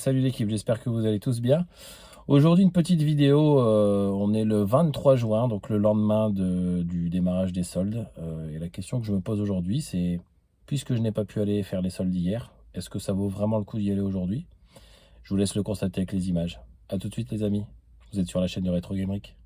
salut l'équipe, j'espère que vous allez tous bien. Aujourd'hui, une petite vidéo, on est le 23 juin, donc le lendemain du démarrage des soldes. Et la question que je me pose aujourd'hui, c'est, puisque je n'ai pas pu aller faire les soldes hier, est-ce que ça vaut vraiment le coup d'y aller aujourd'hui? Je vous laisse le constater avec les images. A tout de suite les amis, vous êtes sur la chaîne de Retro Gameric.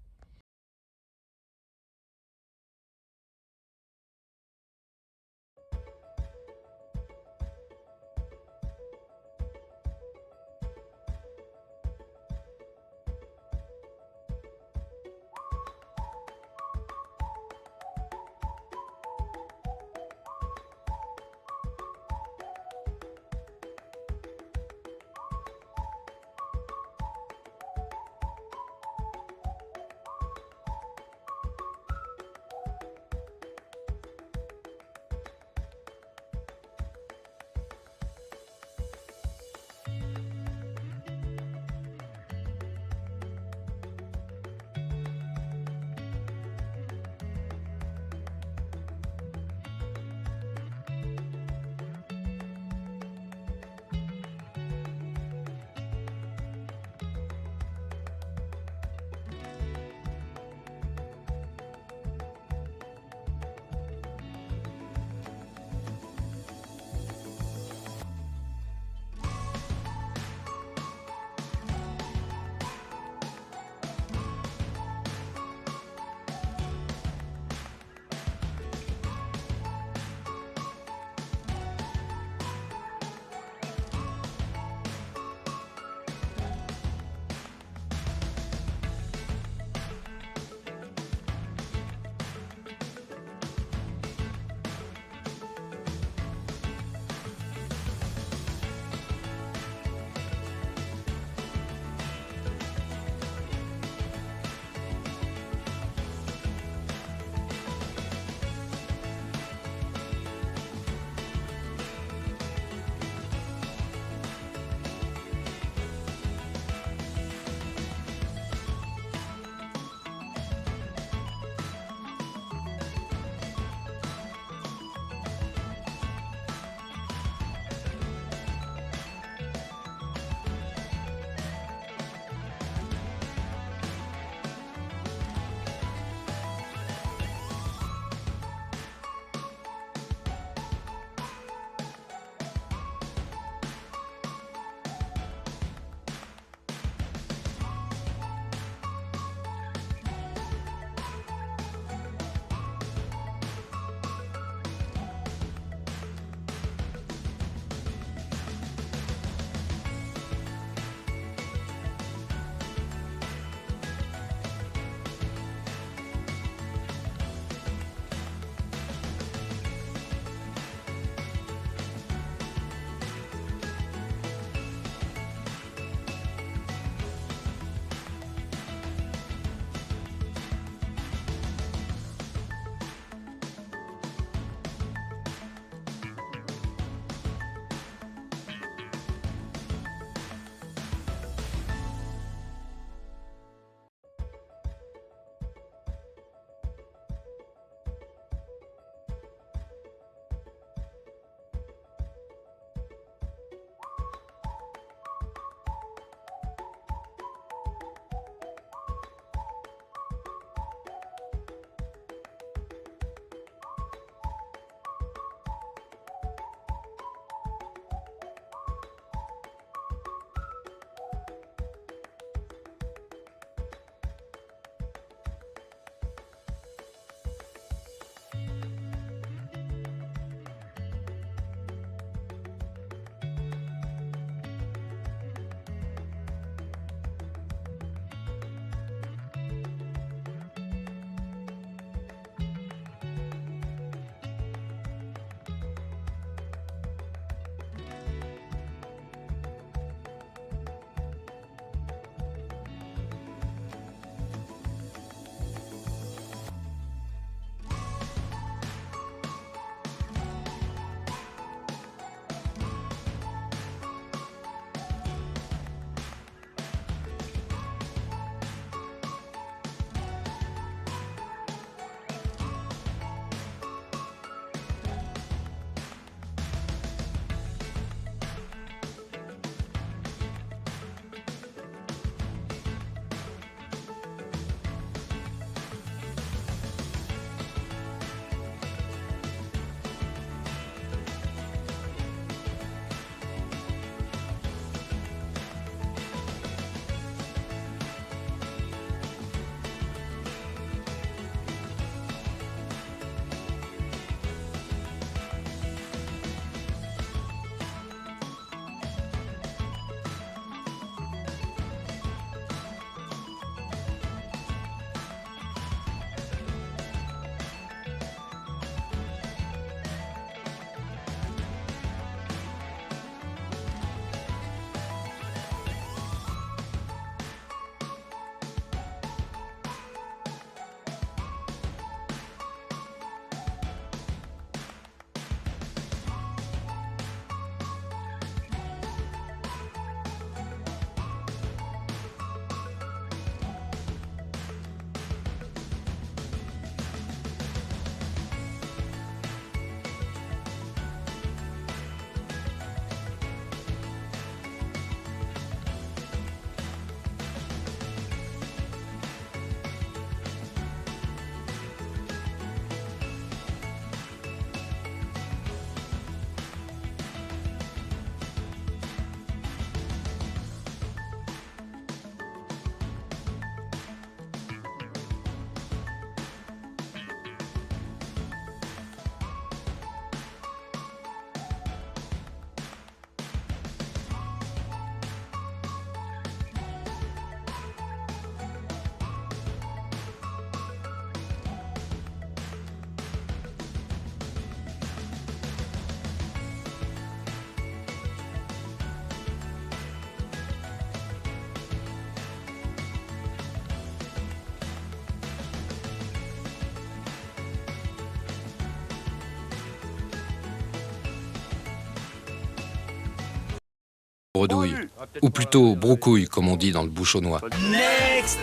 Bredouille, ou plutôt broucouille comme on dit dans le bouchonnois. Next.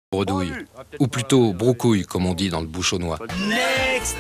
Bredouille, ou plutôt broucouille comme on dit dans le bouchonnois. Next.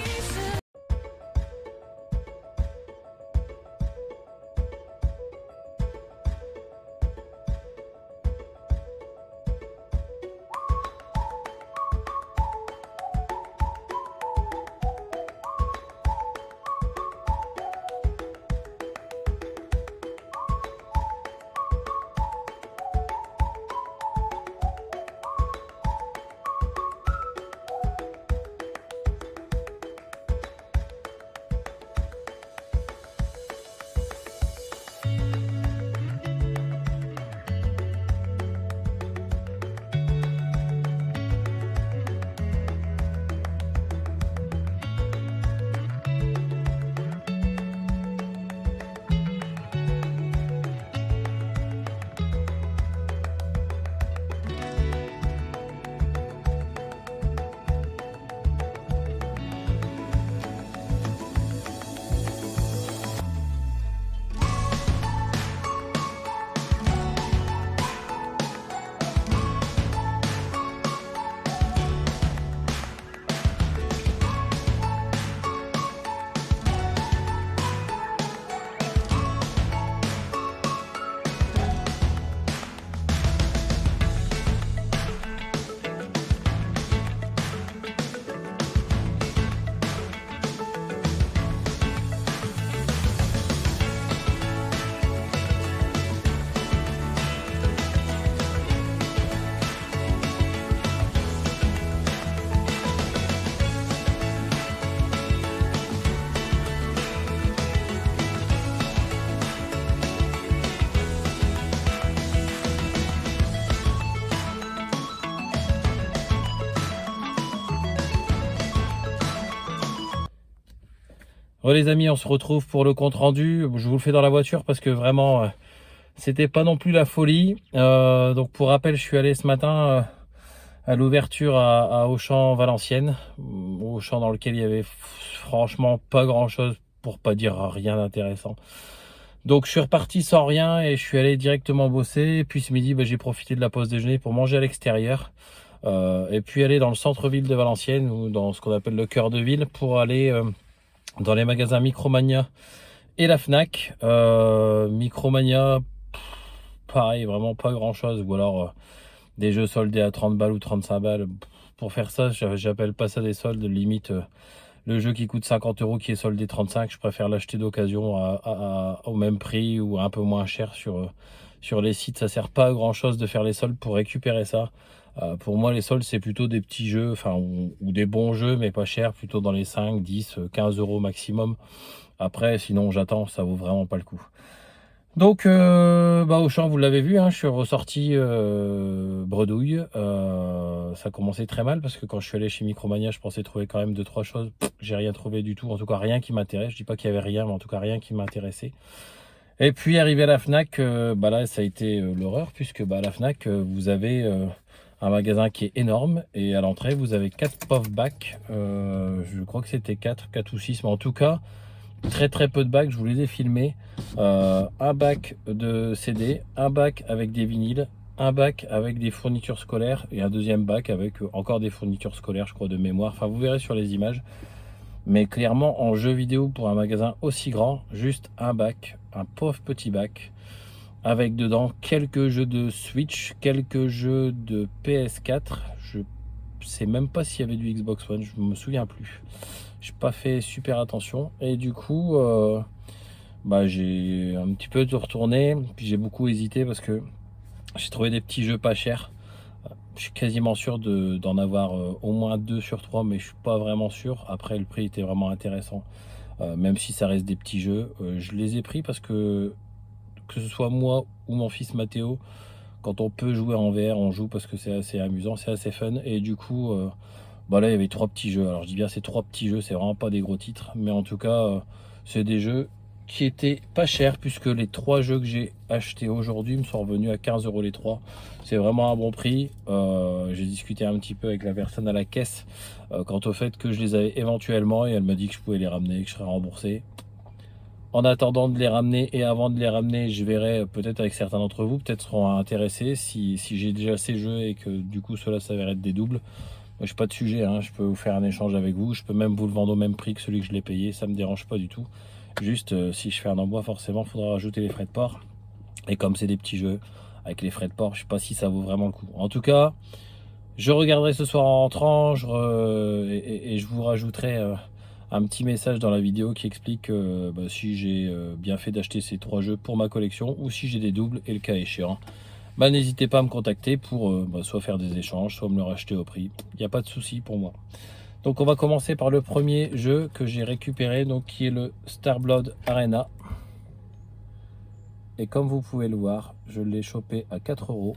Bon les amis, on se retrouve pour le compte rendu. Je vous le fais dans la voiture parce que vraiment c'était pas non plus la folie. Donc pour rappel, je suis allé ce matin à l'ouverture à Auchan Valenciennes, Auchan dans lequel il y avait franchement pas grand chose, pour pas dire rien d'intéressant. Donc je suis reparti sans rien et je suis allé directement bosser. Et puis ce midi, j'ai profité de la pause déjeuner pour manger à l'extérieur. Et puis aller dans le centre-ville de Valenciennes, ou dans ce qu'on appelle le cœur de ville, pour aller dans les magasins Micromania et la Fnac. Micromania, pareil, vraiment pas grand chose, ou alors des jeux soldés à 30 balles ou 35 balles. Pour faire ça, j'appelle pas ça des soldes, limite le jeu qui coûte 50 € qui est soldé 35, je préfère l'acheter d'occasion au même prix ou un peu moins cher sur les sites. Ça sert pas à grand chose de faire les soldes pour récupérer ça. Pour moi, les soldes, c'est plutôt des petits jeux, ou des bons jeux, mais pas chers, plutôt dans les 5, 10, 15 € maximum. Après, sinon, j'attends, ça vaut vraiment pas le coup. Donc, Auchan, vous l'avez vu, hein, je suis ressorti bredouille. Ça commençait très mal parce que quand je suis allé chez Micromania, je pensais trouver quand même 2-3 choses. J'ai rien trouvé du tout, en tout cas rien qui m'intéresse. Je dis pas qu'il y avait rien, mais en tout cas rien qui m'intéressait. Et puis arrivé à la Fnac, là ça a été l'horreur, puisque à la Fnac vous avez un magasin qui est énorme, et à l'entrée vous avez 4 POF bacs. Je crois que c'était 4 ou 6, mais en tout cas très peu de bacs. Je vous les ai filmés. Un bac de CD, un bac avec des vinyles, un bac avec des fournitures scolaires et un deuxième bac avec encore des fournitures scolaires, je crois, de mémoire. Enfin, vous verrez sur les images. Mais clairement, en jeu vidéo, pour un magasin aussi grand, juste un bac, un pauvre petit bac, avec dedans quelques jeux de Switch, quelques jeux de PS4. Je sais même pas s'il y avait du Xbox One, je me souviens plus. J'ai pas fait super attention. Et du coup, j'ai un petit peu retourné, puis j'ai beaucoup hésité parce que j'ai trouvé des petits jeux pas chers. Je suis quasiment sûr d'en avoir au moins 2 sur 3, mais je suis pas vraiment sûr. Après, le prix était vraiment intéressant. Même si ça reste des petits jeux, je les ai pris parce que ce soit moi ou mon fils Mathéo, quand on peut jouer en VR, on joue parce que c'est assez amusant, c'est assez fun. Et du coup, bah là, il y avait 3 petits jeux. Alors, je dis bien, c'est 3 petits jeux, c'est vraiment pas des gros titres. Mais en tout cas, c'est des jeux qui étaient pas chers, puisque les 3 jeux que j'ai achetés aujourd'hui me sont revenus à 15 € les 3. C'est vraiment un bon prix. J'ai discuté un petit peu avec la personne à la caisse quant au fait que je les avais éventuellement, et elle m'a dit que je pouvais les ramener, que je serais remboursé. En attendant de les ramener et avant de les ramener, je verrai peut-être avec certains d'entre vous, peut-être seront intéressés si j'ai déjà ces jeux et que du coup cela s'avère être des doubles. Moi, je n'ai pas de sujet, hein. Je peux vous faire un échange avec vous, je peux même vous le vendre au même prix que celui que je l'ai payé, ça me dérange pas du tout. Juste, si je fais un envoi, forcément, il faudra rajouter les frais de port. Et comme c'est des petits jeux, avec les frais de port, je sais pas si ça vaut vraiment le coup. En tout cas, je regarderai ce soir en rentrant, et je vous rajouterai un petit message dans la vidéo qui explique si j'ai bien fait d'acheter ces 3 jeux pour ma collection ou si j'ai des doubles et le cas échéant. N'hésitez pas à me contacter pour soit faire des échanges, soit me le racheter au prix. Il n'y a pas de souci pour moi. Donc on va commencer par le premier jeu que j'ai récupéré, donc qui est le Starblood Arena. Et comme vous pouvez le voir, je l'ai chopé à 4 €.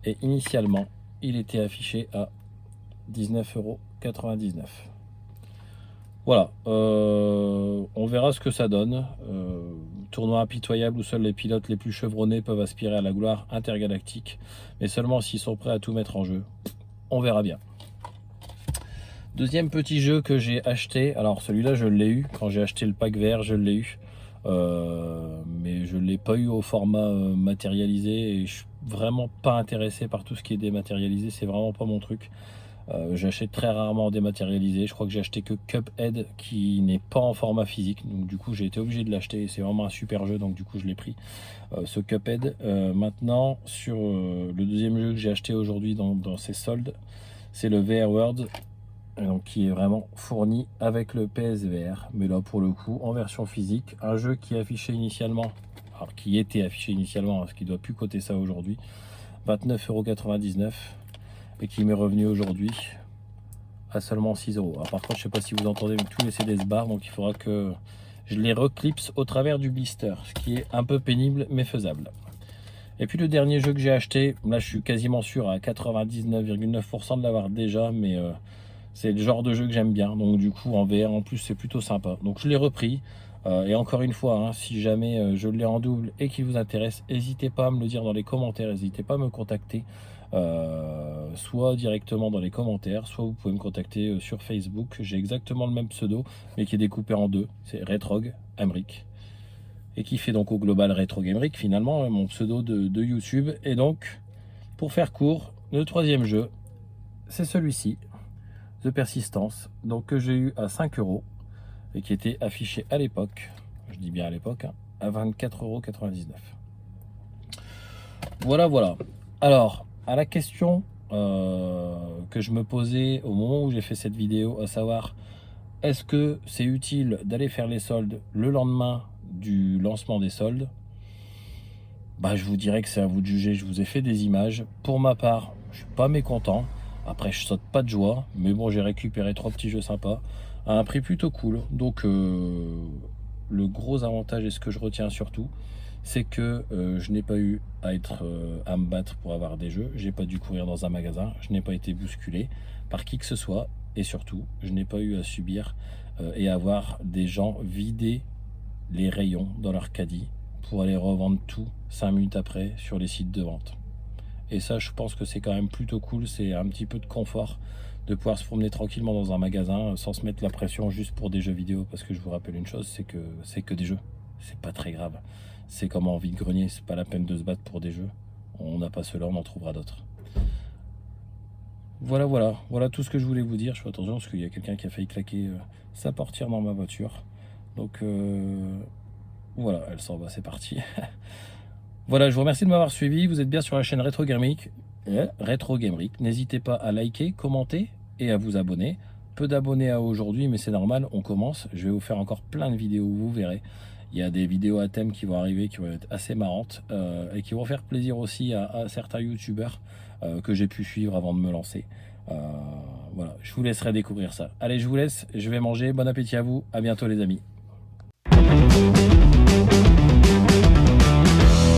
Et initialement, il était affiché à 19,99 €. Voilà, on verra ce que ça donne. Tournoi impitoyable où seuls les pilotes les plus chevronnés peuvent aspirer à la gloire intergalactique, mais seulement s'ils sont prêts à tout mettre en jeu. On verra bien. Deuxième petit jeu que j'ai acheté, alors celui-là je l'ai eu, quand j'ai acheté le pack vert je l'ai eu, mais je ne l'ai pas eu au format matérialisé et je suis vraiment pas intéressé par tout ce qui est dématérialisé, c'est vraiment pas mon truc. J'achète très rarement en dématérialisé, je crois que j'ai acheté que Cuphead qui n'est pas en format physique, donc du coup j'ai été obligé de l'acheter, c'est vraiment un super jeu donc du coup je l'ai pris, ce Cuphead. Maintenant sur le deuxième jeu que j'ai acheté aujourd'hui dans ces soldes, c'est le VR World, donc qui est vraiment fourni avec le PSVR, mais là pour le coup en version physique, un jeu qui est affiché initialement, alors qui était affiché initialement, parce qu'il ne doit plus coter ça aujourd'hui, 29,99 € et qui m'est revenu aujourd'hui à seulement 6 €. Alors par contre je sais pas si vous entendez, mais tous les CD se barrent, donc il faudra que je les reclipse au travers du blister, ce qui est un peu pénible mais faisable. Et puis le dernier jeu que j'ai acheté, là je suis quasiment sûr à 99,9% de l'avoir déjà, mais c'est le genre de jeu que j'aime bien, donc du coup en VR en plus c'est plutôt sympa. Donc je l'ai repris, et encore une fois, hein, si jamais je l'ai en double et qu'il vous intéresse, n'hésitez pas à me le dire dans les commentaires, n'hésitez pas à me contacter, soit directement dans les commentaires, soit vous pouvez me contacter sur Facebook. J'ai exactement le même pseudo, mais qui est découpé en deux, c'est Retrog Emric, et qui fait donc au global Retrog Emric finalement, mon pseudo de YouTube. Et donc, pour faire court, le troisième jeu, c'est celui-ci, The Persistence, donc que j'ai eu à 5 € et qui était affiché à l'époque, je dis bien à l'époque, hein, à 24,99 €. Voilà. Alors, à la question que je me posais au moment où j'ai fait cette vidéo, à savoir, est-ce que c'est utile d'aller faire les soldes le lendemain du lancement des soldes? Je vous dirais que c'est à vous de juger. Je vous ai fait des images. Pour ma part, je suis pas mécontent. Après, je saute pas de joie, mais bon, j'ai récupéré 3 petits jeux sympas à un prix plutôt cool. Donc, le gros avantage, et ce que je retiens surtout, c'est que je n'ai pas eu à me battre pour avoir des jeux. J'ai pas dû courir dans un magasin. Je n'ai pas été bousculé par qui que ce soit. Et surtout, je n'ai pas eu à subir et à voir des gens vider les rayons dans leur caddie pour aller revendre tout 5 minutes après sur les sites de vente. Et ça, je pense que c'est quand même plutôt cool. C'est un petit peu de confort de pouvoir se promener tranquillement dans un magasin sans se mettre la pression juste pour des jeux vidéo. Parce que je vous rappelle une chose, c'est que des jeux, c'est pas très grave. C'est comme en vide-grenier, c'est pas la peine de se battre pour des jeux. On n'a pas cela, on en trouvera d'autres. Voilà tout ce que je voulais vous dire. Je fais attention parce qu'il y a quelqu'un qui a failli claquer sa portière dans ma voiture. Donc voilà, elle s'en va, c'est parti. Voilà, je vous remercie de m'avoir suivi. Vous êtes bien sur la chaîne Retro Gameric. N'hésitez pas à liker, commenter et à vous abonner. Peu d'abonnés à aujourd'hui, mais c'est normal, on commence. Je vais vous faire encore plein de vidéos, vous verrez. Il y a des vidéos à thème qui vont arriver, qui vont être assez marrantes et qui vont faire plaisir aussi à certains youtubeurs que j'ai pu suivre avant de me lancer. Voilà, je vous laisserai découvrir ça. Allez, je vous laisse, je vais manger. Bon appétit à vous. À bientôt les amis.